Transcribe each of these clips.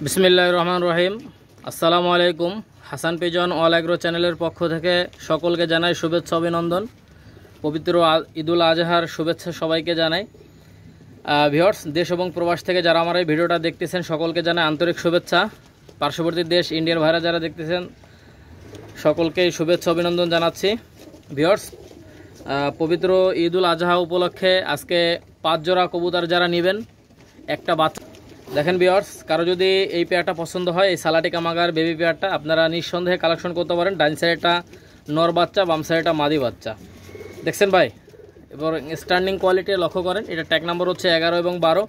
বিসমিল্লাহির রহমানির রহিম। আসসালামু আলাইকুম। হাসান পিজন অল এগ্রো চ্যানেলের পক্ষ থেকে সকলকে জানাই শুভেচ্ছা অভিনন্দন। পবিত্র ঈদুল আজহার শুভেচ্ছা সবাইকে জানাই। ভিউয়ার্স, দেশ এবং প্রবাস থেকে যারা আমার এই ভিডিওটা দেখতেছেন সকলকে জানাই আন্তরিক শুভেচ্ছা। পার্শ্ববর্তী দেশ ইন্ডিয়ার ভাইরা যারা দেখতেছেন সকলকেই শুভেচ্ছা অভিনন্দন জানাচ্ছি। ভিউয়ার্স, পবিত্র ঈদুল আজহা উপলক্ষে আজকে 5 জোড়া কবুতর যারা নেবেন, একটা বাচ্চা দেখেন ভিউয়ার্স, কারো যদি এই পেয়ারটা পছন্দ হয়, এই সালাটি কামাগার বেবি পেয়ারটা আপনারা নিঃসন্দেহে কালেকশন করতে পারেন। ডাইন সাইডটা নর বাচ্চা, বাম সাইডটা মাদি বাচ্চা। দেখছেন ভাই, এবার স্ট্যান্ডিং কোয়ালিটি লক্ষ্য করেন। এটা ট্যাগ নাম্বার হচ্ছে 11 এবং 12।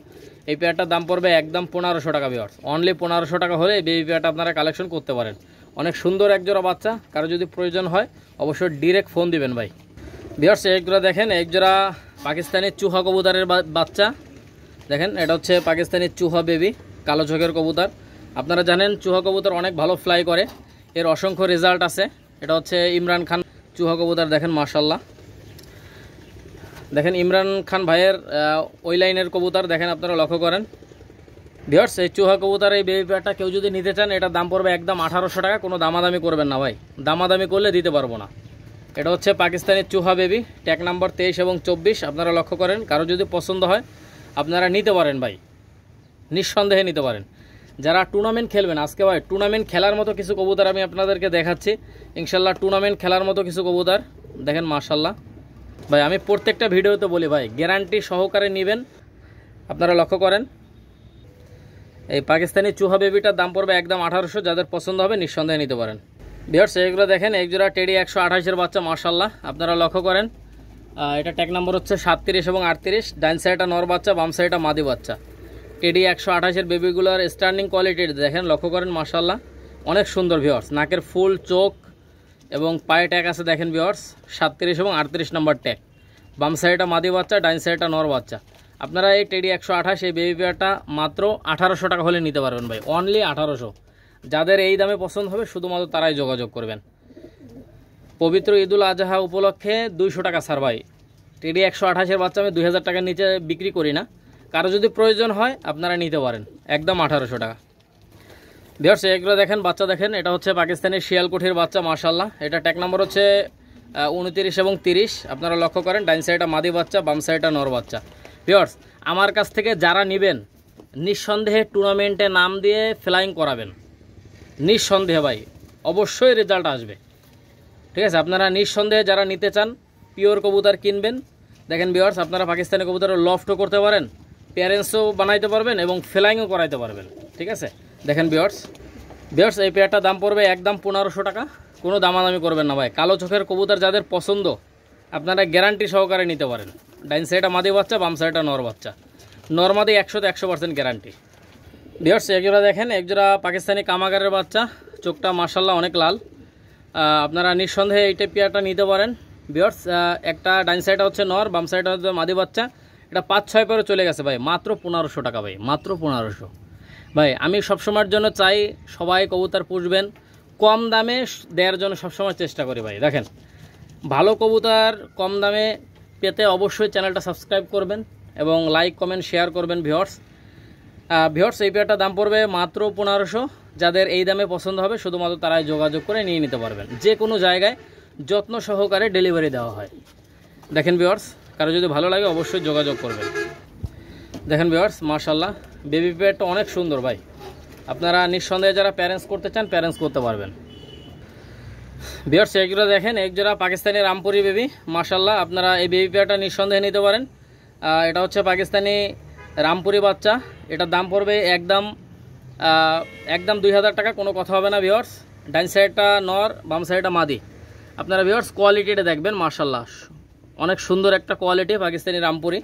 এই পেয়ারটার দাম পড়বে একদম 1500 টাকা ভিউয়ার্স। অনলি 1500 টাকা হলে এই বেবি পেয়ারটা আপনারা কালেকশন করতে পারেন। অনেক সুন্দর এক জোড়া বাচ্চা, কারো যদি প্রয়োজন হয় অবশ্যই ডিরেক্ট ফোন দিবেন ভাই। ভিউয়ার্স, এক জোড়া দেখেন, এক জোড়া পাকিস্তানি চুহা কবুতরের বাচ্চা। দেখেন, এটা হচ্ছে পাকিস্তানি চুহা বেবি, কালো চোখের কবুতর। আপনারা জানেন চুহা কবুতর অনেক ভালো ফ্লাই করে, এর অসংখ্য রেজাল্ট আছে। এটা হচ্ছে ইমরান খান চুহা কবুতর। দেখেন মাশাল্লাহ, দেখেন ইমরান খান ভাইয়ের ওই লাইনের কবুতর। দেখেন আপনারা লক্ষ্য করেন ভিউয়ার্স, এই চুহা কবুতর এই বেবি পেয়ারটা কেউ যদি নিতে চান, এটার দাম পড়বে একদম 1800 টাকা। কোনো দামাদামি করবেন না ভাই, দামাদামি করলে দিতে পারবো না। এটা হচ্ছে পাকিস্তানি চুহা বেবি, ট্যাগ নাম্বার 23 এবং 24। আপনারা লক্ষ্য করেন, কারো যদি পছন্দ হয় আপনারা নিতে পারেন ভাই, নিঃসন্দেহে নিতে পারেন। যারা টুর্নামেন্ট খেলবেন আজকে ভাই, টুর্নামেন্ট খেলার মতো কিছু কবুতর আমি আপনাদেরকে দেখাচ্ছি ইনশাল্লাহ। টুর্নামেন্ট খেলার মতো কিছু কবুতর দেখেন মাশাল্লাহ ভাই। আমি প্রত্যেকটা ভিডিওতে বলি ভাই, গ্যারান্টি সহকারে নেবেন। আপনারা লক্ষ্য করেন, এই পাকিস্তানি চুহা বেবিটার দাম পড়বে একদম 1800। যাদের পছন্দ হবে নিঃসন্দেহে নিতে পারেন। ভিউয়ার্স, এইগুলো দেখেন, এক জোড়া টেডি 128-এর বাচ্চা মাশাল্লাহ। আপনারা লক্ষ্য করেন, এটা ট্যাগ নাম্বার হচ্ছে 37 এবং 38। ডাইন সাইডটা নর বাচ্চা, বাম সাইডটা মাদি বাচ্চা। টেডি 128-এর বেবিগুলোর স্ট্যান্ডিং কোয়ালিটি দেখেন, লক্ষ্য করেন মাশাল্লাহ, অনেক সুন্দর ভিউয়ার্স। নাকের ফুল, চোখ এবং পায়ে ট্যাগ আছে দেখেন ভিউয়ার্স, 37 এবং 38 নম্বর ট্যাগ। বাম সাইডটা মাদি বাচ্চা, ডাইন সাইডটা নর বাচ্চা। আপনারা এই টেডি 128 এই বেবি পেয়ারটা মাত্র 1800 টাকা হলে নিতে পারবেন ভাই, অনলি 1800। যাদের এই দামে পছন্দ হবে শুধুমাত্র তারাই যোগাযোগ করবেন। পবিত্র ঈদুল আজহা উপলক্ষে 200 টাকা ছাড় ভাই। টেডি 128-এর বাচ্চা আমি 2000 টাকার নিচে বিক্রি করি না। কারো যদি প্রয়োজন হয় আপনারা নিতে পারেন, একদম 1800 টাকা। ভিউয়ার্স, এগুলো দেখেন বাচ্চা, দেখেন এটা হচ্ছে পাকিস্তানি শিয়ালকুঠির বাচ্চা মাশাল্লাহ। এটা ট্যাগ নাম্বার হচ্ছে 29 এবং 30। আপনারা লক্ষ্য করেন, ডাইন সাইডটা মাদি বাচ্চা, বাম সাইডটা নর বাচ্চা। ভিউয়ার্স, আমার কাছ থেকে যারা নেবেন নিঃসন্দেহে টুর্নামেন্টে নাম দিয়ে ফ্লাইং করাবেন, নিঃসন্দেহে ভাই, অবশ্যই রেজাল্ট আসবে। ঠিক আছে, আপনারা নিঃসন্দেহে যারা নিতে চান পিওর কবুতর কিনবেন। দেখেন ভিউয়ার্স, আপনারা পাকিস্তানি কবুতরের লফটও করতে পারেন, প্যারেন্টসও বানাইতে পারবেন এবং ফ্লাইংও করাইতে পারবেন। ঠিক আছে, দেখেন ভিউয়ার্স, এই পেয়ারটার দাম পড়বে একদম 1500 টাকা। কোনো দামাদামি করবেন না ভাই। কালো চোখের কবুতর যাদের পছন্দ আপনারা গ্যারান্টি সহকারে নিতে পারেন। ডাইন সাইডটা মাদি বাচ্চা, বাম সাইডটা নর বাচ্চা। নর মাদি 100% গ্যারান্টি। ভিউয়ার্স, একজোড়া দেখেন, একজোড়া পাকিস্তানি কামাগারের বাচ্চা, চোখটা মাশাল্লাহ অনেক লাল। আপনারা নিঃসন্দেহে এই টাইপ পেয়ারটা নিতে পারেন। ভিউয়ার্স, একটা ডাইন সাইডটা হচ্ছে নর, বাম সাইডটা হচ্ছে মাদি বাচ্চা। এটা 5-6 পরে চলে গেছে ভাই, মাত্র 1500 টাকা ভাই, মাত্র 1500 ভাই। আমি সবসময়ের জন্য চাই সবাই কবুতর পুষবেন, কম দামে দেওয়ার জন্য সবসময় চেষ্টা করি ভাই। দেখেন, ভালো কবুতর কম দামে পেতে অবশ্যই চ্যানেলটা সাবস্ক্রাইব করবেন এবং লাইক কমেন্ট শেয়ার করবেন। ভিউয়ার্স, এই পেয়ারটার দাম পড়বে মাত্র 1500। যাদের এই দামে পছন্দ হবে শুধুমাত্র তারাই যোগাযোগ করে নিয়ে নিতে পারবেন। যে কোনো জায়গায় যত্ন সহকারে ডেলিভারি দেওয়া হয়। দেখেন ভিউয়ার্স, কারো যদি ভালো লাগে অবশ্যই যোগাযোগ করবেন। দেখেন ভিউয়ার্স, মাশাল্লাহ বেবি পেয়ারটা অনেক সুন্দর ভাই। আপনারা নিঃসন্দেহে যারা প্যারেন্টস করতে চান প্যারেন্টস করতে পারবেন। ভিউয়ার্স, এগুলো দেখেন, এক জোড়া পাকিস্তানি রামপুরি বেবি মাশাল্লাহ। আপনারা এই বেবি পেয়ারটা নিঃসন্দেহে নিতে পারেন। এটা হচ্ছে পাকিস্তানি রামপুরি বাচ্চা। এটার দাম পড়বে একদম 2000 টাকা, কোনো কথা হবে না ভিউয়ার্স। ডাইন সাইডটা নর, বাম সাইডটা মাদি। আপনারা ভিউয়ার্স কোয়ালিটিটা দেখবেন মাশাল্লাহ, অনেক সুন্দর একটা কোয়ালিটি পাকিস্তানি রামপুরি।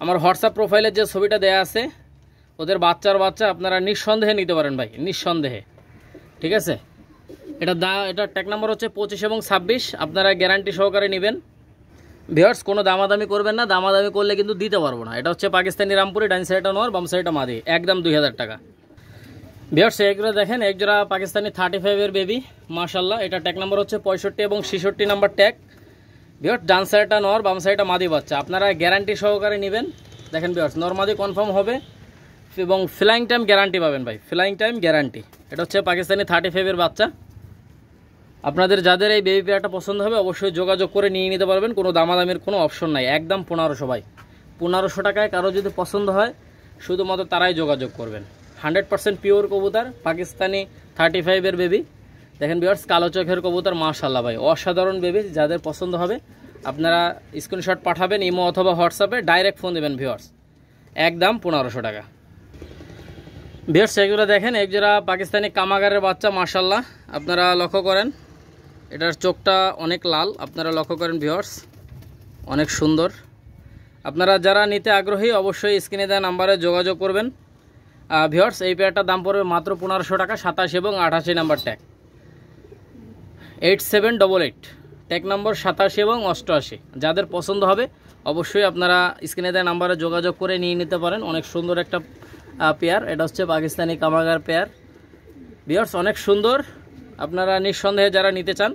আমার হোয়াটসঅ্যাপ প্রোফাইলের যে ছবিটা দেয়া আছে ওদের বাচ্চা আপনারা নিঃসন্দেহে নিতে পারেন ভাই, নিঃসন্দেহে। ঠিক আছে, এটা ট্যাগ নাম্বার হচ্ছে 25 এবং 26। আপনারা গ্যারান্টি সহকারে নেবেন। ভিউয়ার্স, কোনো দামাদামি করবেন না, দামাদামি করলে কিন্তু দিতে পারবো না। এটা হচ্ছে পাকিস্তানি রামপুরি, ডাইন সাইডটা নর, বাম সাইডটা মাদি, একদম 2000 টাকা। ভিউয়ার্স, এগুলো দেখেন, এক জোড়া পাকিস্তানি 35-এর বেবি মাশাল্লাহ। এটা ট্যাগ নাম্বার হচ্ছে 65 এবং 66 নাম্বার ট্যাগ। ভিউয়ার্স, ডান সাইডটা নর, বাম সাইডটা মাদি বাচ্চা। আপনারা গ্যারান্টি সহকারে নেবেন। দেখেন ভিউয়ার্স, নর মাদি কনফার্ম হবে, এবং ফ্লাইং টাইম গ্যারান্টি পাবেন ভাই, ফ্লাইং টাইম গ্যারান্টি। এটা হচ্ছে পাকিস্তানি 35-এর বাচ্চা। আপনাদের যাদের এই বেবি পেয়ারটা পছন্দ হবে অবশ্যই যোগাযোগ করে নিয়ে নিতে পারবেন, কোনো দামাদামির কোনো অপশন নাই, একদম 1500 ভাই, 1500 টাকায়। কারো যদি পছন্দ হয় শুধুমাত্র তারাই যোগাযোগ করবেন। 100% পিওর কবুতর, পাকিস্তানি 35-এর বেবি। দেখেন ভিউয়ার্স, কালো চোখের কবুতর, মাশাআল্লাহ ভাই, অসাধারণ বেবি। যাদের পছন্দ হবে আপনারা স্ক্রিনশট পাঠাবেন ইমো অথবা হোয়াটসঅ্যাপে, ডাইরেক্ট ফোন দেবেন ভিউয়ার্স, একদম 1500 টাকা। ভিউয়ার্স এগুলো দেখেন, একজোড়া পাকিস্তানি কামাগারের বাচ্চা, মাশাআল্লাহ। আপনারা লক্ষ্য করেন এটার চোখটা অনেক লাল, আপনারা লক্ষ্য করেন ভিউয়ার্স, অনেক সুন্দর। আপনারা যারা নিতে আগ্রহী অবশ্যই স্ক্রিনে দেওয়া নাম্বারে যোগাযোগ করবেন। ভিউয়ার্স এই পেয়ারটার দাম পড়বে মাত্র 1500 টাকা, 27 এবং 88 নাম্বার ট্যাগ, 8788 ট্যাগ নম্বর 87 এবং 88। যাদের পছন্দ হবে অবশ্যই আপনারা স্ক্রিনে দেওয়া নাম্বারে যোগাযোগ করে নিয়ে নিতে পারেন। অনেক সুন্দর একটা পেয়ার, এটা হচ্ছে পাকিস্তানি কামাগার পেয়ার। ভিউয়ার্স অনেক সুন্দর, আপনারা নিঃসন্দেহে যারা নিতে চান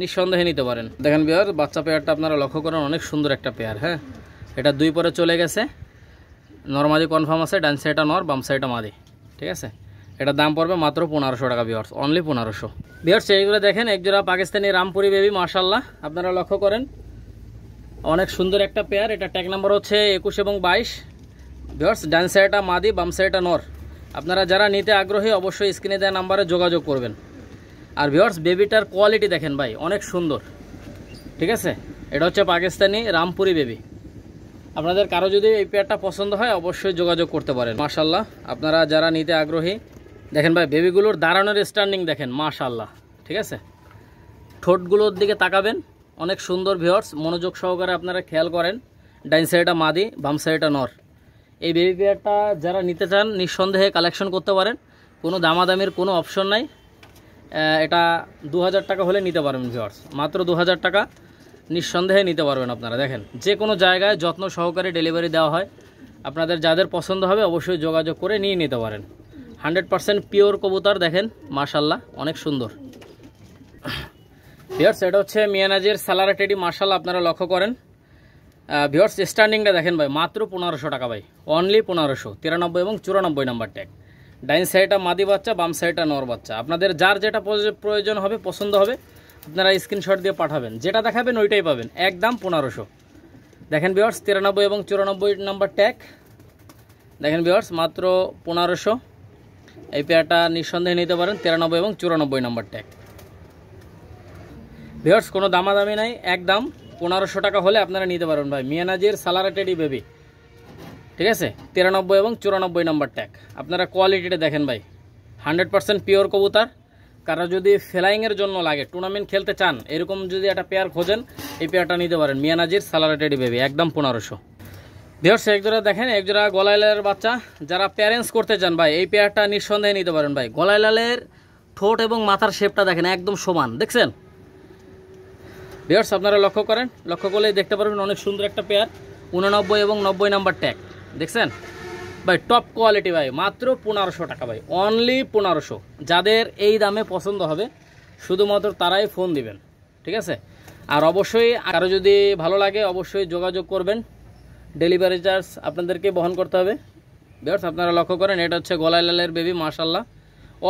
নিঃসন্দেহে নিতে পারেন। দেখেন ভিউয়ার্স বাচ্চা পেয়ারটা আপনারা লক্ষ্য করেন, অনেক সুন্দর একটা পেয়ার। হ্যাঁ, এটা 2 পরে চলে গেছে, নরমাদি কনফার্ম আছে, ডান সাইডটা নর, বাম সাইডটা মাদি, ঠিক আছে। এটার দাম পড়বে মাত্র 1500 টাকা ভিউয়ার্স, অনলি 1500। ভিউয়ার্স এইগুলো দেখেন, একজোড়া পাকিস্তানি রামপুরি বেবি, মাশাআল্লাহ। আপনারা লক্ষ্য করেন অনেক সুন্দর একটা পেয়ার। এটা ট্যাগ নাম্বার হচ্ছে 21 এবং 22। ভিউয়ার্স ডান সাইডটা মাদি, বাম সাইডটা নর। আপনারা যারা নিতে আগ্রহী অবশ্যই স্ক্রিনে দেওয়া নাম্বারে যোগাযোগ করবেন। আর ভিউয়ার্স বেবিটার কোয়ালিটি দেখেন ভাই, অনেক সুন্দর, ঠিক আছে। এটা হচ্ছে পাকিস্তানি রামপুরি বেবি। আপনাদের কারো যদি এই পেয়ারটা পছন্দ হয় অবশ্যই যোগাযোগ করতে পারেন। মাশাআল্লাহ, আপনারা যারা নিতে আগ্রহী দেখেন ভাই, বেবিগুলোর দাঁড়ানোর স্ট্যান্ডিং দেখেন, মাশাআল্লাহ, ঠিক আছে। ঠোঁটগুলোর দিকে তাকাবেন, অনেক সুন্দর। ভিউয়ার্স মনোযোগ সহকারে আপনারা খেয়াল করেন, ডাইন সাইডটা মাদি, বাম সাইডটা নর। এই বেবি পেয়ারটা যারা নিতে চান নিঃসন্দেহে কালেকশন করতে পারেন, কোনো দামাদামির কোনো অপশন নাই। এটা 2000 টাকা হলে নিতে পারবেন ভিউয়ার্স, মাত্র 2000 টাকা নিঃসন্দেহে নিতে পারবেন আপনারা। দেখেন যে কোনো জায়গায় যত্ন সহকারে ডেলিভারি দেওয়া হয়। আপনাদের যাদের পছন্দ হবে অবশ্যই যোগাযোগ করে নিয়ে নিতে পারেন। 100% পিওর কবুতর, দেখেন মাশাআল্লাহ, অনেক সুন্দর। ভিউয়ার্স এটা হচ্ছে মিয়ানাজির সালারা টেডি, মাশাআল্লাহ। আপনারা লক্ষ্য করেন ভিউয়ার্স স্ট্যান্ডিংটা দেখেন ভাই, মাত্র 1500 টাকা ভাই, অনলি 1500। 93 এবং 94 নাম্বার ট্যাগ, ডাইন সাইডটা মাদি বাচ্চা, বাম সাইডটা নর বাচ্চা। আপনাদের যার যেটা প্রয়োজন হবে, পছন্দ হবে, আপনারা স্ক্রিনশট দিয়ে পাঠাবেন, যেটা দেখাবেন ওইটাই পাবেন, একদম 1500। দেখেন ভিউয়ার্স 93 এবং 94 নাম্বার ট্যাগ, দেখেন ভিউয়ার্স মাত্র 1500। এই পেয়ারটা নিঃসন্দেহে নিতে পারেন, 93 এবং 94 নাম্বার ট্যাগ। ভিউয়ার্স কোনো দামাদামি নাই, একদম 1500 টাকা হলে আপনারা নিতে পারবেন ভাই, মিয়ানাজির সালারা টেডি বেবি, ঠিক আছে। 93 এবং 94 নাম্বার ট্যাগ। আপনারা কোয়ালিটিটা দেখেন ভাই, 100% পিওর কবুতর। কারো যদি ফ্লাইংয়ের জন্য লাগে, টুর্নামেন্ট খেলতে চান, এরকম যদি একটা পেয়ার খোঁজেন এই পেয়ারটা নিতে পারেন, মিয়ানাজির সালারা টেডি বেবি, একদম 1500। ভিউয়ার্স একজোড়া দেখেন, একজোড়া গলাইলালের বাচ্চা। যারা প্যারেন্টস করতে চান ভাই এই পেয়ারটা নিঃসন্দেহে নিতে পারেন ভাই। গলাইলালের ঠোঁট এবং মাথার শেপটা দেখেন একদম সমান, দেখছেন ভিউয়ার্স। আপনারা লক্ষ্য করেন, লক্ষ্য করলেই দেখতে পারবেন অনেক সুন্দর একটা পেয়ার। 89 এবং 90 নাম্বার ট্যাগ, দেখছেন ভাই, টপ কোয়ালিটি ভাই, মাত্র 1500 টাকা ভাই, অনলি 1500। যাদের এই দামে পছন্দ হবে শুধুমাত্র তারাই ফোন দিবেন, ঠিক আছে। আর অবশ্যই আরও যদি ভালো লাগে অবশ্যই যোগাযোগ করবেন, ডেলিভারি চার্জ আপনাদেরকে বহন করতে হবে। ভিউয়ার্স আপনারা লক্ষ্য করেন, এটা হচ্ছে গলাইলালের বেবি, মাশাআল্লাহ,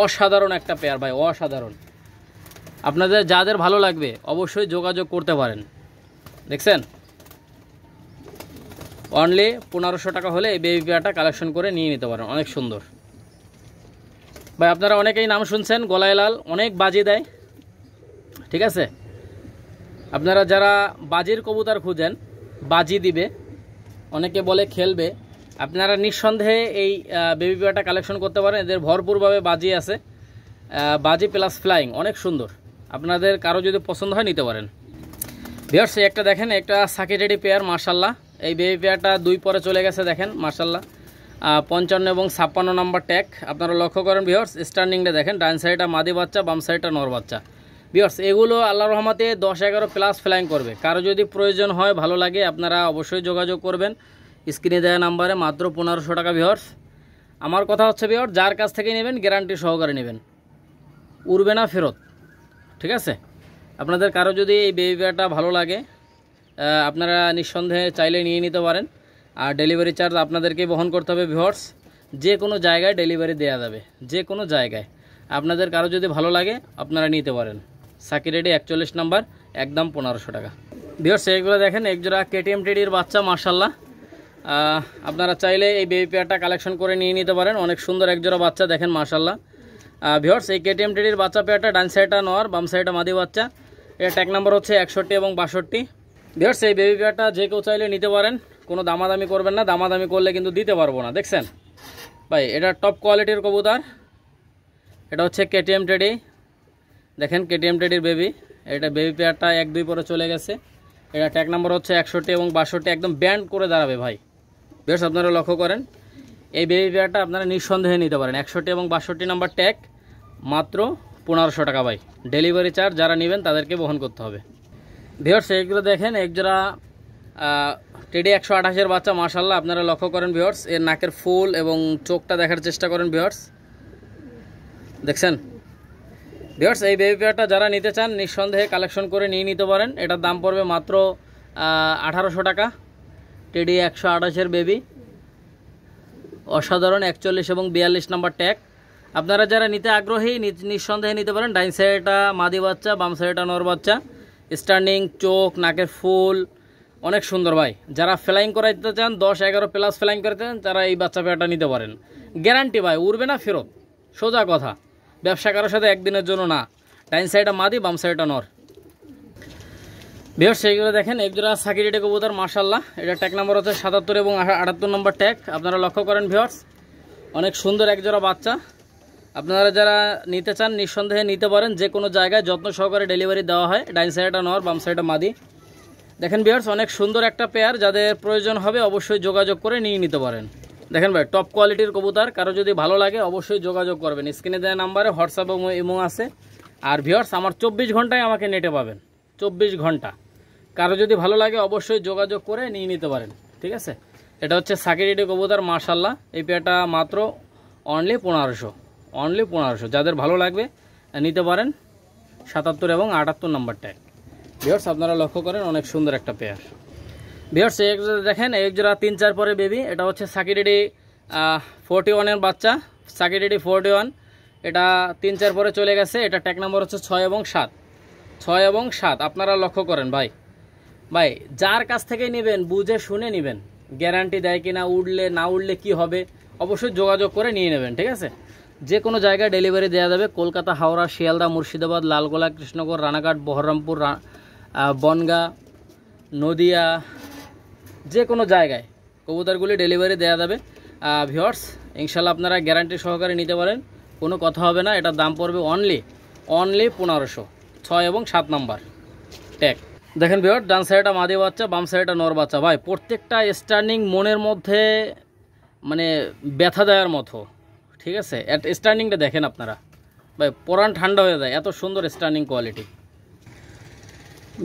অসাধারণ একটা পেয়ার ভাই, অসাধারণ। আপনাদের যাদের ভালো লাগবে অবশ্যই যোগাযোগ করতে পারেন, দেখছেন। অনলি 1500 টাকা হলে এই বেবি পেয়ারটা কালেকশন করে নিয়ে নিতে পারেন, অনেক সুন্দর ভাই। আপনারা অনেকেই নাম শুনছেন, গলাইলাল অনেক বাজি দেয়, ঠিক আছে। আপনারা যারা বাজির কবুতর খুঁজেন, বাজি দিবে, অনেকে বলে খেলবে, আপনারা নিঃসন্দেহে এই বেবি পেয়ারটা কালেকশন করতে পারেন। এদের ভরপুরভাবে বাজি আছে, বাজি প্লাস ফ্লাইং, অনেক সুন্দর। আপনাদের কারো যদি পছন্দ হয় নিতে পারেন। ভিউয়ার্স একটা দেখেন, একটা সাকিটেডি পেয়ার, মাশাআল্লাহ। এই বেবি পেয়ারটা 2 পরে চলে গেছে, দেখেন মাশাআল্লাহ। 55 এবং 56 নাম্বার ট্যাগ। আপনারা লক্ষ্য করেন ভিউয়ার্স স্ট্যান্ডিংটা দেখেন, ডান সাইডটা মাদি বাচ্চা, বাম সাইডটা নর বাচ্চা। ভিউয়ার্স এগুলো আল্লাহর রহমতে 10-11 প্লাস ফ্লাইং করবে। কারো যদি প্রয়োজন হয়, ভালো লাগে, আপনারা অবশ্যই যোগাযোগ করবেন স্ক্রিনে দেওয়া নাম্বারে, মাত্র 1500 টাকা। ভিউয়ার্স আমার কথা হচ্ছে ভিউয়ার্স, যার কাছ থেকে নেবেন গ্যারান্টি সহকারে নেবেন, উড়বে না ফেরত, ঠিক আছে। আপনাদের কারো যদি এই বেবি পেয়ারটা ভালো লাগে আপনারা নিঃসন্দেহে চাইলে নিয়ে নিতে পারেন। আর ডেলিভারি চার্জ আপনাদেরকেই বহন করতে হবে ভিউয়ার্স। যে কোনো জায়গায় ডেলিভারি দেওয়া যাবে, যে কোনো জায়গায়। আপনাদের কারো যদি ভালো লাগে আপনারা নিতে পারেন। সাকি রেডি 41 নাম্বার, একদম 1500 টাকা। ভিউয়ার্স এইগুলো দেখেন একজোড়া কেটিএম টেডির বাচ্চা, মাশাআল্লাহ। আপনারা চাইলে এই বেবি পেয়ারটা কালেকশন করে নিয়ে নিতে পারেন। অনেক সুন্দর একজোড়া বাচ্চা দেখেন, মাশাআল্লাহ। ভিউয়ার্স এই কেটিএম টেডির বাচ্চা পেয়ারটা ডান সাইডটা নর, বাম সাইডটা মাদি বাচ্চা। এর ট্যাগ নাম্বার হচ্ছে 61 এবং 62। ভিউয়ার্স এই বেবি পেয়ারটা যে কেউ চাইলে নিতে পারেন, কোনো দামাদামি করবেন না, দামাদামি করলে কিন্তু দিতে পারবো না। দেখছেন ভাই, এটা টপ কোয়ালিটির কবুতর। এটা হচ্ছে কেটিএম টেডি, দেখেন কেটিএম টেডির বেবি। এটা বেবি পেয়ারটা 1-2 পরে চলে গেছে। এটা ট্যাগ নাম্বার হচ্ছে 61 এবং 62, একদম ব্যান্ড করে দাঁড়াবে ভাই। বেশ আপনারা লক্ষ্য করেন, এই বেবি পেয়ারটা আপনারা নিঃসন্দেহে নিতে পারেন। 61 এবং 62 নাম্বার ট্যাগ, মাত্র 1500 টাকা ভাই। ডেলিভারি চার্জ যারা নেবেন তাদেরকে বহন করতে হবে। ভিউয়ার্স এইগুলো দেখেন একজোড়া টেডি 128-এর বাচ্চা, মাশাআল্লাহ। আপনারা লক্ষ্য করেন ভিউয়ার্স, এর নাকের ফুল এবং চোখটা দেখার চেষ্টা করেন ভিউয়ার্স, দেখছেন। ভিউয়ার্স এই বেবি পেয়ারটা যারা নিতে চান নিঃসন্দেহে কালেকশন করে নিয়ে নিতে পারেন। এটার দাম পড়বে মাত্র 1800 টাকা। টেডি 128-এর বেবি, অসাধারণ, 41 এবং 42 নাম্বার ট্যাগ। আপনারা যারা নিতে আগ্রহী নিঃসন্দেহে নিতে পারেন। ডাইন সাইডটা মাদি বাচ্চা, বাম সাইডটা নর বাচ্চা। স্ট্যান্ডিং, চোখ, নাকের ফুল অনেক সুন্দর ভাই। যারা ফ্লাইং করাইতে চান, 10-11 প্লাস ফ্লাইং করতে চান, তারা এই বাচ্চা পেয়ারটা নিতে পারেন। গ্যারান্টি ভাই, উড়বে না ফেরত, সোজা কথা। ব্যবসা কারোর সাথে একদিনের জন্য না। ডাইন সাইডটা মাদি, বাম সাইডটা নর। ভিউয়ার্স সেইগুলো দেখেন একজোড়া সাকি রেডি কবুতর, মাশাআল্লাহ। এটা ট্যাগ নাম্বার হচ্ছে 77 এবং 78 নম্বর ট্যাগ। আপনারা লক্ষ্য করেন ভিউয়ার্স, অনেক সুন্দর একজোড়া বাচ্চা। আপনারা যারা নিতে চান নিঃসন্দেহে নিতে পারেন। যে কোনো জায়গায় যত্ন সহকারে ডেলিভারি দেওয়া হয়। ডাইন সাইডটা নর, বাম সাইডটা মাদি। দেখেন ভিউয়ার্স অনেক সুন্দর একটা পেয়ার, যাদের প্রয়োজন হবে অবশ্যই যোগাযোগ করে নিয়ে নিতে পারেন। দেখেন ভাই টপ কোয়ালিটির কবুতর, কারো যদি ভালো লাগে অবশ্যই যোগাযোগ করবেন। স্ক্রিনে দেওয়া নাম্বারে হোয়াটসঅ্যাপ এবং ইমো আছে। আর ভিউয়ার্স আমার 24 ঘন্টায় আমাকে নেটে পাবেন, 24 ঘন্টা। কারো যদি ভালো লাগে অবশ্যই যোগাযোগ করে নিয়ে নিতে পারেন, ঠিক আছে। এটা হচ্ছে সাকি রেডি কবুতর, মাশাআল্লাহ। এই পেয়ারটা মাত্র অনলি 1500, অনলি 1500। যাদের ভালো লাগবে নিতে পারেন। 77 এবং 78 নাম্বার ট্যাগ। ভিউয়ার্স আপনারা লক্ষ্য করেন অনেক সুন্দর একটা পেয়ার। ভিউয়ার্স দেখেন এক জোড়া 3-4 পরে বেবি। এটা হচ্ছে সাকি রেডি 41-এর বাচ্চা, সাকি রেডি 41। এটা 3-4 পরে চলে গেছে। এটা ট্যাগ নাম্বার হচ্ছে 6 এবং 7, 6 এবং 7। আপনারা লক্ষ্য করেন ভাই, ভাই যার কাছ থেকে নেবেন বুঝে শুনে নেবেন। গ্যারান্টি দেয় কি না, উঠলে না উঠলে কি হবে, অবশ্যই যোগাযোগ করে নিয়ে নেবেন, ঠিক আছে। যে কোনো জায়গায় ডেলিভারি দেওয়া যাবে। কলকাতা, হাওড়া, শিয়ালদা, মুর্শিদাবাদ, লালগোলা, কৃষ্ণনগর, রানাঘাট, বহরমপুর, বনগাঁ, নদিয়া, যে কোনো জায়গায় কবুতরগুলি ডেলিভারি দেওয়া যাবে। ভিউয়ার্স ইনশাল্লাহ আপনারা গ্যারান্টি সহকারে নিতে পারেন, কোনো কথা হবে না। এটার দাম পড়বে অনলি 1500, 6 এবং 7 নাম্বার ট্যাগ। দেখেন ভিউয়ার্স ডান সাইডটা মাদি বাচ্চা, বাম সাইডটা নর বাচ্চা। ভাই প্রত্যেকটা স্টার্নিং মনের মধ্যে মানে ব্যথা দেওয়ার মতো, ঠিক আছে। স্টার্নিংটা দেখেন আপনারা ভাই, পরান ঠান্ডা হয়ে যায়, এত সুন্দর স্টার্নিং কোয়ালিটি।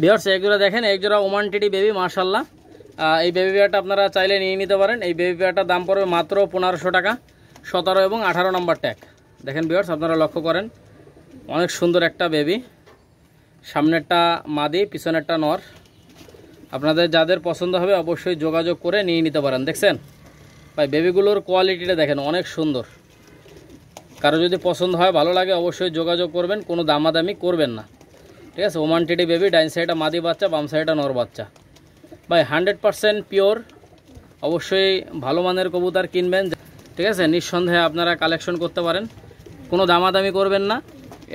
ভিউয়ার্স একজোড়া দেখেন একজোড়া ওমান টেডি বেবি, মাশাআল্লাহ। এই বেবি পেয়ারটা আপনারা চাইলে নিয়ে নিতে পারেন। এই বেবি পেয়ারটার দাম পড়বে মাত্র 1500 টাকা। 17 এবং 18 নম্বর ট্যাগ। দেখেন ভিউয়ার্স আপনারা লক্ষ্য করেন অনেক সুন্দর একটা বেবি। সামনেরটা মাদি, পিছনেরটা নর। আপনাদের যাদের পছন্দ হবে অবশ্যই যোগাযোগ করে নিয়ে নিতে পারেন। দেখছেন ভাই বেবিগুলোর কোয়ালিটিটা দেখেন অনেক সুন্দর। কারো যদি পছন্দ হয় ভালো লাগে অবশ্যই যোগাযোগ করবেন, কোনো দামাদামি করবেন না, ঠিক আছে। ওমান টেডি বেবি, ডাইন সাইডটা মাদি বাচ্চা, বাম সাইডটা নর বাচ্চা। ভাই 100% পিওর। অবশ্যই ভালো মানের কবুতর কিনবেন, ঠিক আছে। নিঃসন্দেহে আপনারা কালেকশন করতে পারেন, কোনো দামাদামি করবেন না।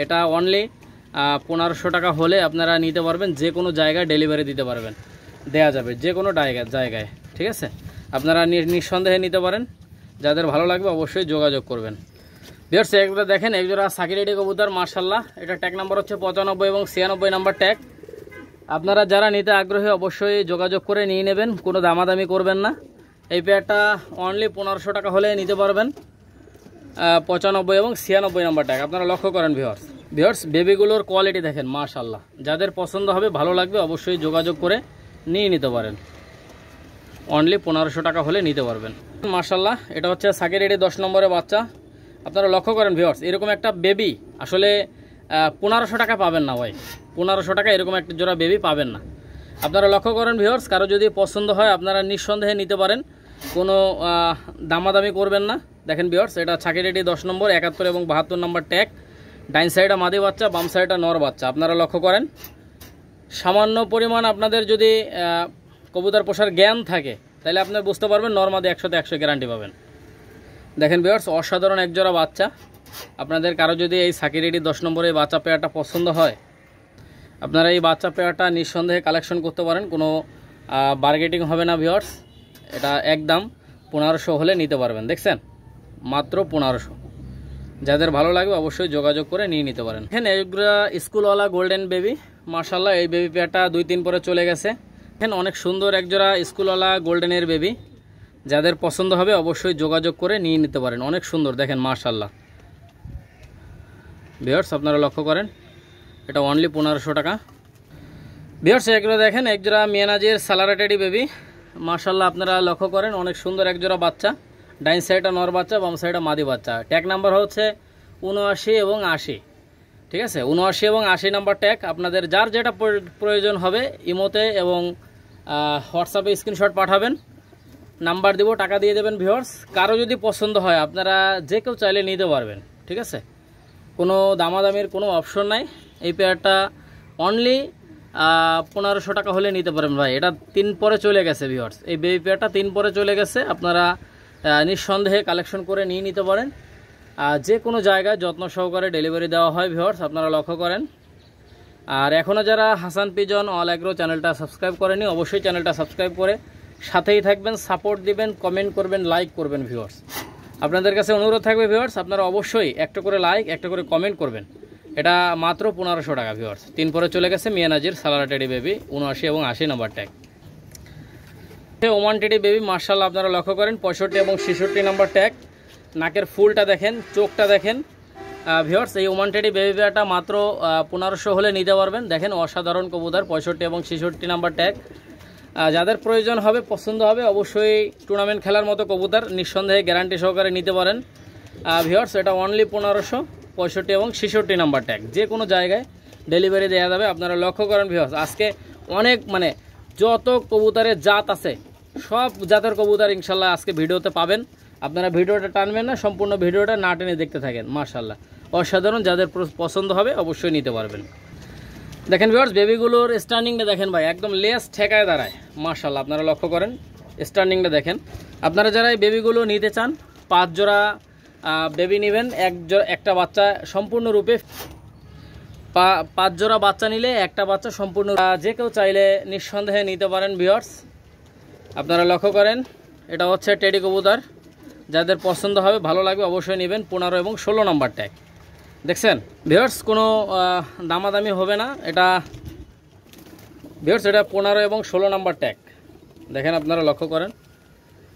এটা অনলি 1500 টাকা হলে আপনারা নিতে পারবেন। যে কোনো জায়গায় ডেলিভারি দিতে পারবেন, দেয়া যাবে যে কোনো জায়গায়, ঠিক আছে। আপনারা নিঃসন্দেহে নিতে পারেন। যাদের ভালো লাগবে অবশ্যই যোগাযোগ করবেন। ভিউয়ার্স একজোড়া দেখেন একজোড়া সাকি রেডি কবুতর, মাশাআল্লাহ। এটা ট্যাগ নাম্বার হচ্ছে 95 এবং 96 নাম্বার ট্যাগ। আপনারা যারা নিতে আগ্রহী অবশ্যই যোগাযোগ করে নিয়ে নেবেন, কোনো দামাদামি করবেন না। এই পেয়ারটা অনলি 1500 টাকা হলে নিতে পারবেন। 95 এবং 96 নাম্বার ট্যাগ। আপনারা লক্ষ্য করেন ভিউয়ার্স বেবিগুলোর কোয়ালিটি দেখেন, মাশাআল্লাহ। যাদের পছন্দ হবে ভালো লাগবে অবশ্যই যোগাযোগ করে নিয়ে নিতে পারেন। অনলি 1500 টাকা হলে নিতে পারবেন, মাশাআল্লাহ। এটা হচ্ছে সাকি রেডি 10 নম্বরের বাচ্চা। আপনারা লক্ষ্য করেন ভিউয়ার্স এরকম একটা বেবি আসলে 1500 টাকা পাবেন না ভাই। 1500 টাকা এরকম একটা জোড়া বেবি পাবেন না। আপনারা লক্ষ্য করেন ভিউয়ার্স, কারো যদি পছন্দ হয় আপনারা নিঃসন্দেহে নিতে পারেন, কোনো দামাদামি করবেন না। দেখেন ভিউয়ার্স, এটা ছাকি রেডি 10 নম্বর 71 এবং 72 নম্বর ট্যাগ। ডাইন সাইডে মাদি বাচ্চা, বাম সাইডে নর বাচ্চা। আপনারা লক্ষ্য করেন, সামান্য পরিমাণ আপনাদের যদি কবুতর পোষার জ্ঞান থাকে তাহলে আপনারা বুঝতে পারবেন নর মাদি 100তে 100 গ্যারান্টি পাবেন। দেখেন ভিউয়ার্স, অসাধারণ একজোড়া বাচ্চা। আপনাদের কারো যদি এই ছাকি রেডি 10 নম্বরে এই বাচ্চা পেয়ারটা পছন্দ হয়, আপনারা এই বাচ্চা পেয়ারটা নিঃসন্দেহে কালেকশন করতে পারেন, কোনো বার্গেটিং হবে না ভিউয়ার্স। এটা একদম 1500 হলে নিতে পারবেন। দেখছেন, মাত্র 1500। যাদের ভালো লাগবে অবশ্যই যোগাযোগ করে নিয়ে নিতে পারেন। এখানে এগুলো স্কুলওয়ালা গোল্ডেন বেবি, মাশাআল্লাহ এই বেবি পেয়ারটা 2-3 পরে চলে গেছে। এখানে অনেক সুন্দর একজোড়া স্কুলওয়ালা গোল্ডেনের বেবি, যাদের পছন্দ হবে অবশ্যই যোগাযোগ করে নিয়ে নিতে পারেন। অনেক সুন্দর, দেখেন মাশাআল্লাহ ভিউয়ার্স, আপনারা লক্ষ্য করেন, এটা অনলি 1500 টাকা। ভিউয়ার্স এগুলো দেখেন একজোড়া মিয়ানাজির সালারাটেডি বেবি, মাশাআল্লাহ আপনারা লক্ষ্য করেন, অনেক সুন্দর একজোড়া বাচ্চা। ডাইন সাইডে নর বাচ্চা, বাম সাইডে মাদি বাচ্চা। ট্যাগ নাম্বার হচ্ছে 79 এবং 80। ঠিক আছে, 79 এবং 80 নাম্বার ট্যাগ। আপনাদের যার যেটা প্রয়োজন হবে ইমোতে এবং হোয়াটসঅ্যাপে স্ক্রিনশট পাঠাবেন, নাম্বার দিব, টাকা দিয়ে দেবেন ভিউয়ার্স। কারো যদি পছন্দ হয় আপনারা যে কেউ চাইলে নিতে পারবেন। ঠিক আছে, কোনো দামাদামির কোনো অপশন নাই। এই পেয়ারটা অনলি 1500 টাকা হলে নিতে পারেন ভাই। এটা 3 পরে চলে গেছে ভিউয়ার্স, এই বেবি পেয়ারটা 3 পরে চলে গেছে। আপনারা নিঃসন্দেহে কালেকশন করে নিয়ে নিতে পারেন। যে কোনো জায়গায় যত্ন সহকারে ডেলিভারি দেওয়া হয় ভিউয়ার্স, আপনারা লক্ষ্য করেন। আর এখনও যারা হাসান পিজন অল অ্যাগ্রো চ্যানেলটা সাবস্ক্রাইব করেনি, অবশ্যই চ্যানেলটা সাবস্ক্রাইব করে সাথেই থাকবেন, সাপোর্ট দিবেন, কমেন্ট করবেন, লাইক করবেন ভিউয়ার্স। আপনাদের কাছে অনুরোধ থাকবে ভিউয়ার্স, আপনারা অবশ্যই একটা করে লাইক, একটা করে কমেন্ট করবেন। এটা মাত্র 1500 টাকা ভিউয়ার্স। 3 পরে চলে গেছে মিয়ানাজির সালারাটেডি বেবি, 79 এবং 80 number tag. Oman teddy baby, মাশাআল্লাহ আপনারা লক্ষ্য করেন, 65 এবং 66 নাম্বার ট্যাগ। নাকের ফুলটা দেখেন, চোখটা দেখেন ভিউয়ার্স। এই ওমান টেডি বেবি পেয়ারটা মাত্র 1500 হলে নিতে পারবেন। দেখেন অসাধারণ কবুতর, 65 এবং 66 নাম্বার ট্যাগ। যাদের প্রয়োজন হবে, পছন্দ হবে, অবশ্যই টুর্নামেন্ট খেলার মতো কবুতর নিঃসন্দেহে গ্যারান্টি সহকারে নিতে পারেন ভিউয়ার্স। এটা অনলি 1500, 65 এবং 66 নাম্বার ট্যাগ। যে কোনো জায়গায় ডেলিভারি দেওয়া যাবে। আপনারা লক্ষ্য করেন ভিউয়ার্স, আজকে অনেক যত কবুতরের জাত আছে সব জাতের কবুতর ইনশাল্লাহ আজকে ভিডিওতে পাবেন। আপনারা ভিডিওটা টানবেন না, সম্পূর্ণ ভিডিওটা না টেনে দেখতে থাকেন। মাশাআল্লাহ অসাধারণ, যাদের পছন্দ হবে অবশ্যই নিতে পারবেন। দেখেন ভিউয়ার্স, বেবিগুলোর স্ট্যান্ডিংটা দেখেন ভাই, একদম লেস ঠেকায় দাঁড়ায়। মাশাআল্লাহ আপনারা লক্ষ্য করেন, স্ট্যান্ডিংটা দেখেন। আপনারা যারা এই বেবিগুলো নিতে চান, 5 জোড়া বেবি নেবেন, একটা বাচ্চা সম্পূর্ণরূপে 5 জোড়া বাচ্চা নিলে একটা বাচ্চা সম্পূর্ণ। যে কেউ চাইলে নিঃসন্দেহে নিতে পারেন ভিউয়ার্স। আপনারা লক্ষ্য করেন, এটা হচ্ছে টেডি কবুতর, যাদের পছন্দ হবে, ভালো লাগবে অবশ্যই নেবেন। 15 এবং 16 নাম্বার ট্যাগ। দেখছেন ভিউয়ার্স, কোনো দামাদামি হবে না। এটা ভিউয়ার্স, এটা 15 এবং 16 নাম্বার ট্যাগ। দেখেন আপনারা লক্ষ্য করেন,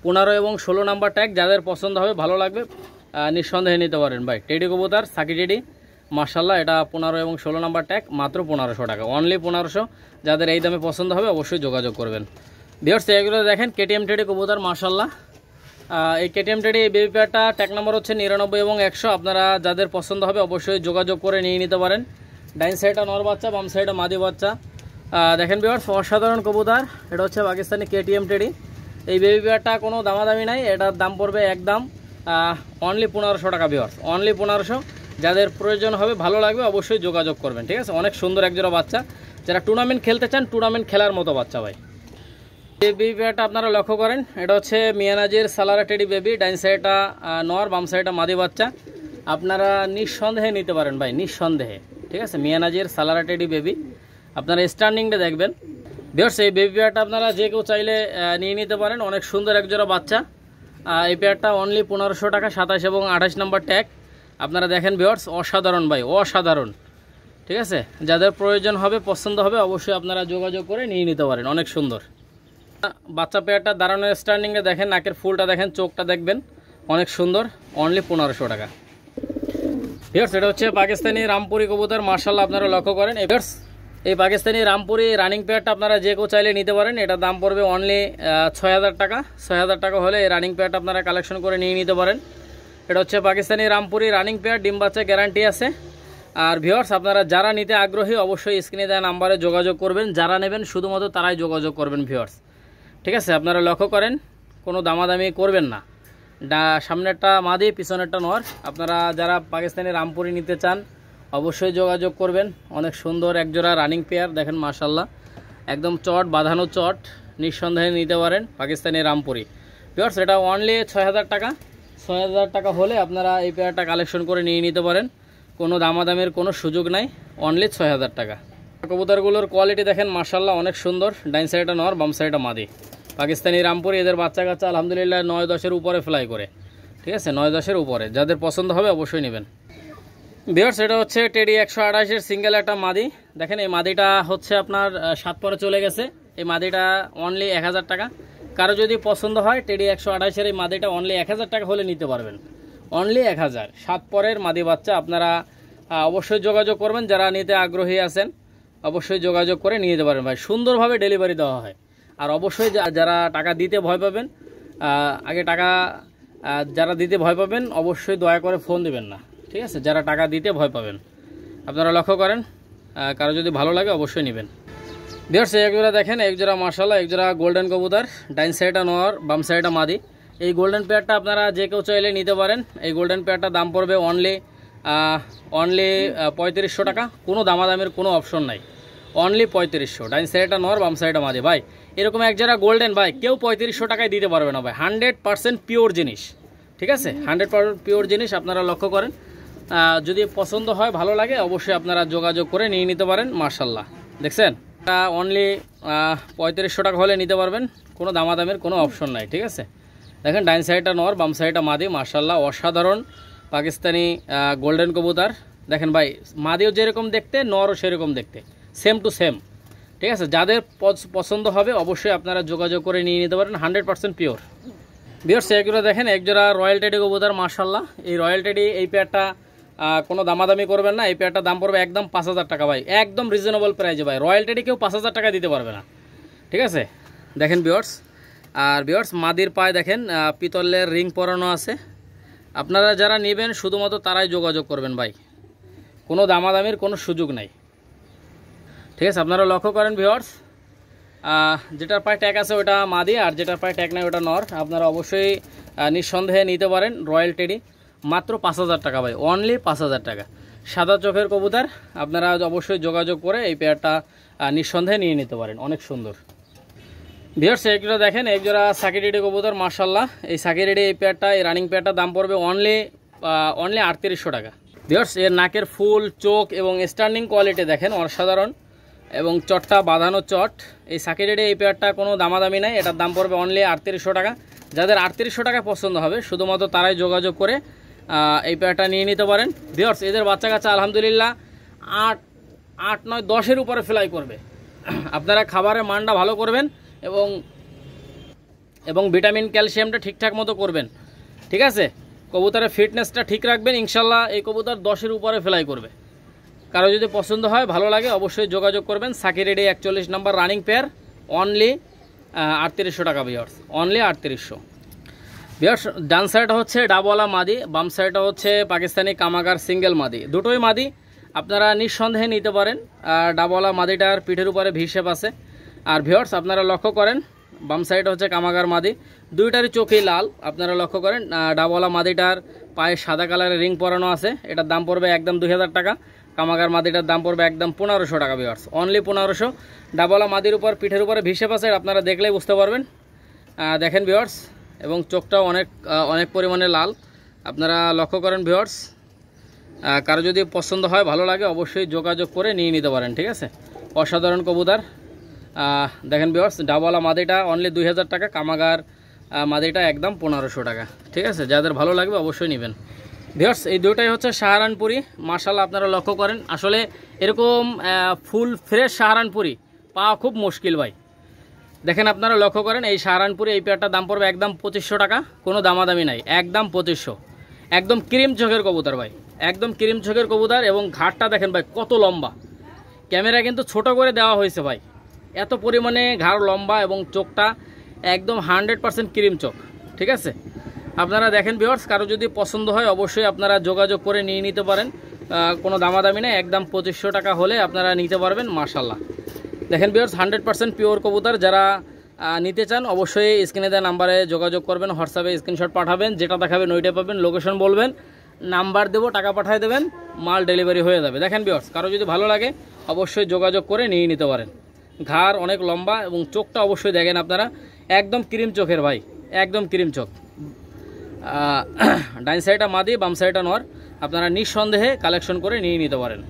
15 এবং 16 নাম্বার ট্যাগ। যাদের পছন্দ হবে, ভালো লাগবে, নিঃসন্দেহে নিতে পারেন ভাই। টেডি কবুতর, সাকি টেডি, মাশাআল্লাহ এটা 15 এবং 16 নাম্বার ট্যাগ, মাত্র 1500 টাকা, অনলি 1500। যাদের এই দামে পছন্দ হবে অবশ্যই যোগাযোগ করবেন ভিউয়ার্স। এগুলো দেখেন কেটিএম টেডি কবুতর, মাশাআল্লাহ এই কেটিএম টেডি এই বেবি পেয়ারটা ট্যাগ নাম্বার হচ্ছে 99 এবং 100। আপনারা যাদের পছন্দ হবে অবশ্যই যোগাযোগ করে নিয়ে নিতে পারেন। ডাইন সাইডে নর বাচ্চা, বাম সাইডে মাদি বাচ্চা। দেখেন ভিউয়ার্স, অসাধারণ কবুতর। এটা হচ্ছে পাকিস্তানি কেটিএম টেডি। এই বেবি পেয়ারটা কোনো দামাদামি নাই, এটার দাম পড়বে একদম অনলি 1500 টাকা ভিউয়ার্স, অনলি 1500। যাদের প্রয়োজন হবে, ভালো লাগবে অবশ্যই যোগাযোগ করবেন। ঠিক আছে, অনেক সুন্দর একজোড়া বাচ্চা। যারা টুর্নামেন্ট খেলতে চান, টুর্নামেন্ট খেলার মতো বাচ্চা ভাই। এই বেবি পেয়ারটা আপনারা লক্ষ্য করেন, এটা হচ্ছে মিয়ানাজির সালারাটেডি বেবি। ডাইন সাইডটা নর, বাম সাইডটা মাদি বাচ্চা। আপনারা নিঃসন্দেহে নিতে পারেন ভাই, নিঃসন্দেহে। ঠিক আছে, মিয়ানাজির সালারাটেডি বেবি। আপনারা স্ট্যান্ডিংটা দেখবেন ভিউয়ার্স। এই বেবি পেয়ারটা আপনারা যে কেউ চাইলে নিয়ে নিতে পারেন, অনেক সুন্দর একজোড়া বাচ্চা। এই পেয়ারটা অনলি 1500 টাকা, 27 এবং 28 নম্বর ট্যাগ। আপনারা দেখেন ভিউয়ার্স, অসাধারণ ভাই, অসাধারণ। ঠিক আছে, যাদের প্রয়োজন হবে, পছন্দ হবে, অবশ্যই আপনারা যোগাযোগ করে নিয়ে নিতে পারেন। অনেক সুন্দর বাচ্চা পেয়ারটা দাঁড়ানোর স্ট্যান্ডিংয়ে দেখেন, নাকের ফুলটা দেখেন, চোখটা দেখবেন, অনেক সুন্দর, অনলি 1500 টাকা ভিউয়ার্স। এটা হচ্ছে পাকিস্তানি রামপুরি কবুতর, মাশাআল্লাহ আপনারা লক্ষ্য করেন ভিউয়ার্স। এই পাকিস্তানি রামপুরি রানিং পেয়ারটা আপনারা যে কেউ চাইলে নিতে পারেন। এটার দাম পড়বে অনলি 6000 টাকা। 6000 টাকা হলে এই রানিং পেয়ারটা আপনারা কালেকশন করে নিয়ে নিতে পারেন। এটা হচ্ছে পাকিস্তানি রামপুরি রানিং পেয়ার, ডিম বাচ্চা গ্যারান্টি আছে। আর ভিউয়ার্স, আপনারা যারা নিতে আগ্রহী অবশ্যই স্ক্রিনে দেওয়া নাম্বারে যোগাযোগ করবেন। যারা নেবেন শুধুমাত্র তারাই যোগাযোগ করবেন ভিউয়ার্স। ঠিক আছে, আপনারা লক্ষ্য করেন, কোনো দামাদামি করবেন না, সামনেরটা মাদি, পিছনেরটা নর। আপনারা যারা পাকিস্তানি রামপুরি নিতে চান অবশ্যই যোগাযোগ করবেন। অনেক সুন্দর একজোড়া রানিং পেয়ার, দেখেন মাশাল্লাহ, একদম চট বাঁধানো চট, নিঃসন্দেহে নিতে পারেন পাকিস্তানি রামপুরি। ভিউয়ার্স এটা অনলি 6000 টাকা। 6000 টাকা হলে আপনারা এই পেয়ারটা কালেকশন করে নিয়ে নিতে পারেন, কোনো দামাদামের কোনো সুযোগ নাই, অনলি 6000 টাকা। কবুতরগুলোর কোয়ালিটি দেখেন মাশাল্লাহ, অনেক সুন্দর। ডাইন সাইডটা নর, বাম সাইডটা মাদি, পাকিস্তানি রামপুরি। এদের বাচ্চা কাচ্চা আলহামদুলিল্লাহ 9-10-এর উপরে ফ্লাই করে, ঠিক আছে, 9-10-এর উপরে। যাদের পছন্দ হবে অবশ্যই নেবেন। ভিউয়ার্স এটা হচ্ছে টেডি 128-এর সিঙ্গেল একটা মাদি। দেখেন এই মাদিটা হচ্ছে আপনার 7 পরে চলে গেছে। এই মাদিটা অনলি 1000 টাকা। কারো যদি পছন্দ হয় টেডি 128-এর এই মাদিটা অনলি 1000 টাকা হলে নিতে পারবেন, অনলি 1000। 7 পরের মাদি বাচ্চা। আপনারা অবশ্যই যোগাযোগ করবেন, যারা নিতে আগ্রহী আছেন অবশ্যই যোগাযোগ করে নিয়ে যেতে পারেন ভাই। সুন্দরভাবে ডেলিভারি দেওয়া হয়। আর অবশ্যই যারা টাকা দিতে ভয় পাবেন, আগে টাকা যারা দিতে ভয় পাবেন অবশ্যই দয়া করে ফোন দিবেন না, ঠিক আছে, যারা টাকা দিতে ভয় পাবেন। আপনারা লক্ষ্য করেন, কারো যদি ভালো লাগে অবশ্যই নেবেন। ভিউয়ার্স একজোড়া দেখেন, একজোড়া মাশাআল্লাহ, একজোড়া গোল্ডেন কবুতর। ডাইন সাইডটা নর, বাম সাইডটা মাদি। এই গোল্ডেন পেয়ারটা আপনারা যে কেউ চাইলে নিতে পারেন। এই গোল্ডেন পেয়ারটার দাম পড়বে অনলি 3500 টাকা। কোনো দামাদামের কোনো অপশন নাই, অনলি 3500। ডাইন সাইডটা নর, বাম সাইডটা মাদি। ভাই এরকম একজোড়া গোল্ডেন ভাই কেউ 3500 টাকায় দিতে পারবে না ভাই। 100% পিওর জিনিস, ঠিক আছে, 100% পিওর জিনিস। আপনারা লক্ষ্য করেন, যদি পছন্দ হয় ভালো লাগে অবশ্যই আপনারা যোগাযোগ করে নিয়ে নিতে পারেন। মাশাল্লাহ দেখছেন, অনলি 3500 টাকা হলে নিতে পারবেন, কোনো দামাদামের কোনো অপশন নাই, ঠিক আছে। দেখেন ডাইন সাইডটা নর, বাম সাইডটা মাদি। মাশাল্লাহ অসাধারণ পাকিস্তানি গোল্ডেন কবুতর। দেখেন ভাই মাদিও যেরকম দেখতে, নরও সেরকম দেখতে, সেম টু সেম, ঠিক আছে। যাদের পছন্দ হবে অবশ্যই আপনারা যোগাযোগ করে নিয়ে নিতে পারেন, 100% পিওর। ভিউয়ার্স একজোড়া দেখেন, একজোড়া রয়্যাল টেডি কবুতর মাশাল্লাহ। এই রয়্যাল টেডি এই পেয়ারটা কোনো দামাদামি করবেন না। এই পেয়ারটার দাম পড়বে একদম 5000 টাকা ভাই, একদম রিজনেবল প্রাইসে ভাই। রয়্যাল টেডি কেউ 5000 টাকা দিতে পারবে না, ঠিক আছে। দেখেন ভিউয়ার্স, আর ভিউয়ার্স মাদির পায়ে দেখেন পিতলের রিং পরানো আছে। আপনারা যারা নেবেন শুধুমাত্র তারাই যোগাযোগ করবেন ভাই, কোনো দামাদামির কোনো সুযোগ নাই, ঠিক আছে। আপনারা লক্ষ্য করেন ভিউয়ার্স, যেটার পায়ে ট্যাগ আছে ওটা মাদি, আর যেটার পায়ে ট্যাগ নাই ওটা নর। আপনারা অবশ্যই নিঃসন্দেহে নিতে পারেন রয়্যাল টেডি, মাত্র 5000 টাকা ভাই, অনলি 5000 টাকা। সাদা চোখের কবুতর, আপনারা অবশ্যই যোগাযোগ করে এই পেয়ারটা নিঃসন্দেহে নিয়ে নিতে পারেন, অনেক সুন্দর। ভিউয়ার্স একজোড়া দেখেন, একজোড়া সাকিরেডি কবুতর মাশাল্লাহ। এই সাকিরেডি এই পেয়ারটা, এই রানিং পেয়ারটার দাম পড়বে অনলি 3800 টাকা। ভিউয়ার্স এর নাকের ফুল, চোখ এবং স্ট্যান্ডিং কোয়ালিটি দেখেন অসাধারণ, এবং চটটা বাঁধানো চট। এই সাকিরেডি এই পেয়ারটা কোনো দামাদামি নাই, এটার দাম পড়বে অনলি 3800 টাকা। যাদের 3800 টাকা পছন্দ হবে শুধুমাত্র তারাই যোগাযোগ করে এই পেয়ারটা নিয়ে নিতে পারেন। ভিউয়ার্স এদের বাচ্চা কাচ্চা আলহামদুলিল্লাহ 8, 9, 10-এর উপরে ফ্লাই করবে। আপনারা খাবারের মানটা ভালো করবেন এবং ভিটামিন ক্যালসিয়ামটা ঠিকঠাক মতো করবেন, ঠিক আছে। কবুতরের ফিটনেসটা ঠিক রাখবেন, ইনশাল্লাহ এই কবুতর 10-এর উপরে ফ্লাই করবে। কারো যদি পছন্দ হয় ভালো লাগে অবশ্যই যোগাযোগ করবেন। সাকিরেডি 41 নম্বর রানিং পেয়ার, অনলি 3800 টাকা ভিউয়ার্স, অনলি 3800। ভিউয়ার্স ডান সাইডটা হচ্ছে ডাবওয়ালা মাদি, বাম সাইডটা হচ্ছে পাকিস্তানি কামাগার সিঙ্গেল মাদি। দুটোই মাদি, আপনারা নিঃসন্দেহে নিতে পারেন। ডাবওয়ালা মাদিটার পিঠের উপরে ভি শেপ আছে। আর ভিউয়ার্স আপনারা লক্ষ্য করেন, বাম সাইড হচ্ছে কামাগার মাদি, দুইটারই চোখেই লাল। আপনারা লক্ষ্য করেন ডাবওয়ালা মাদিটার পায়ে সাদা কালারের রিং পরানো আছে। এটার দাম পড়বে একদম 2000 টাকা। কামাগার মাদিটার দাম পড়বে একদম 1500 টাকা ভিউয়ার্স, অনলি 1500। ডাবওয়ালা মাদির উপর পিঠের উপরে ভি শেপ আছে, আপনারা দেখলেই বুঝতে পারবেন। দেখেন ভিউয়ার্স, এবং চোখটাও অনেক পরিমাণে লাল। আপনারা লক্ষ্য করেন ভিউয়ার্স, কারো যদি পছন্দ হয় ভালো লাগে অবশ্যই যোগাযোগ করে নিয়ে নিতে পারেন, ঠিক আছে। অসাধারণ কবুতর। দেখেন ভিউয়ার্স ডাবওয়ালা মাদিটা অনলি 2000 টাকা, কামাগার মাদিটা একদম 1500 টাকা, ঠিক আছে। যাদের ভালো লাগবে অবশ্যই নেবেন। ভিউয়ার্স এই দুটোই হচ্ছে সাহারানপুরি মাশাআল্লাহ। আপনারা লক্ষ্য করেন, আসলে এরকম ফুল ফ্রেশ সাহারানপুরি পাওয়া খুব মুশকিল ভাই। দেখেন আপনারা লক্ষ্য করেন, এই সাহারানপুরি এই পেয়ারটার দাম পড়বে একদম 2500 টাকা, কোনো দামাদামি নাই, একদম 2500। একদম ক্রিম চোখের কবুতর ভাই, একদম ক্রিম চোখের কবুতর। এবং ঘাড়টা দেখেন ভাই কত লম্বা, ক্যামেরা কিন্তু ছোট করে দেওয়া হয়েছে ভাই, এত পরিমাণে ঘাড় লম্বা এবং চোখটা একদম 100% ক্রিম চোখ, ঠিক আছে। আপনারা দেখেন ভিউয়ার্স, কারো যদি পছন্দ হয় অবশ্যই আপনারা যোগাযোগ করে নিয়ে নিতে পারেন, কোনো দামাদামি নেই, একদম 2500 টাকা হলে আপনারা নিতে পারবেন মাশাআল্লাহ। দেখেন ভিউয়ার্স 100% পিওর কবুতর। যারা নিতে চান অবশ্যই স্ক্রিনে দেওয়া নাম্বারে যোগাযোগ করবেন, হোয়াটসঅ্যাপে স্ক্রিনশট পাঠাবেন, যেটা দেখাবেন ওইটাই পাবেন, লোকেশন বলবেন, নাম্বার দেবো, টাকা পাঠিয়ে দেবেন, মাল ডেলিভারি হয়ে যাবে। দেখেন ভিউয়ার্স, কারো যদি ভালো লাগে অবশ্যই যোগাযোগ করে নিয়ে নিতে পারেন। ঘাড় অনেক লম্বা এবং চোখটা অবশ্যই দেখেন আপনারা, একদম ক্রিম চোখের ভাই, একদম ক্রিম চোখ। ডাইন সাইডটা মাদি, বাম সাইডটা নর, আপনারা নিঃসন্দেহে কালেকশন করে নিয়ে নিতে পারেন।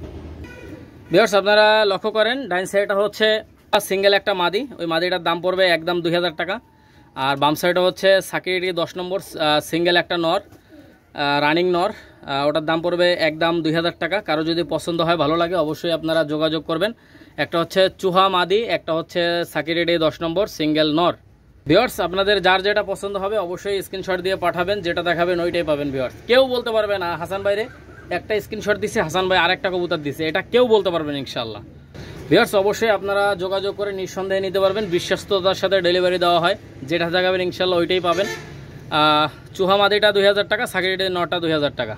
ভিউয়ার্স আপনারা লক্ষ্য করেন, ডাইন সাইডটা হচ্ছে সিঙ্গেল একটা মাদি, ওই মাদিটার দাম পড়বে একদম 2000 টাকা। আর বাম সাইডে হচ্ছে সাকিরি 10 নম্বর সিঙ্গেল একটা নর, রানিং নর, ওটার দাম পড়বে একদম 2000 টাকা। কারো যদি পছন্দ হয় ভালো লাগে অবশ্যই আপনারা যোগাযোগ করবেন। একটা হচ্ছে চুহা মাদি, একটা হচ্ছে সাকিরি 10 নম্বর সিঙ্গেল নর। ভিউয়ার্স আপনাদের যার যেটা পছন্দ হবে অবশ্যই স্ক্রিনশট দিয়ে পাঠাবেন, যেটা দেখাবেন ওইটাই পাবেন। ভিউয়ার্স কেউ বলতে পারবে না হাসান ভাইরে একটা স্ক্রিনশট দিছে, হাসান ভাই আরেকটা কবুতর দিছে, এটা কেউ বলতে পারবেন ইনশাল্লাহ। ভিউয়ার্স অবশ্যই আপনারা যোগাযোগ করে নিঃসন্দেহে নিতে পারবেন, বিশ্বস্ততার সাথে ডেলিভারি দেওয়া হয়, যেটা দেখাবেন ইনশাল্লাহ ওইটাই পাবেন। চুহা মাদিটা 2000 টাকা, সাকিরিটা নটা 2000 টাকা।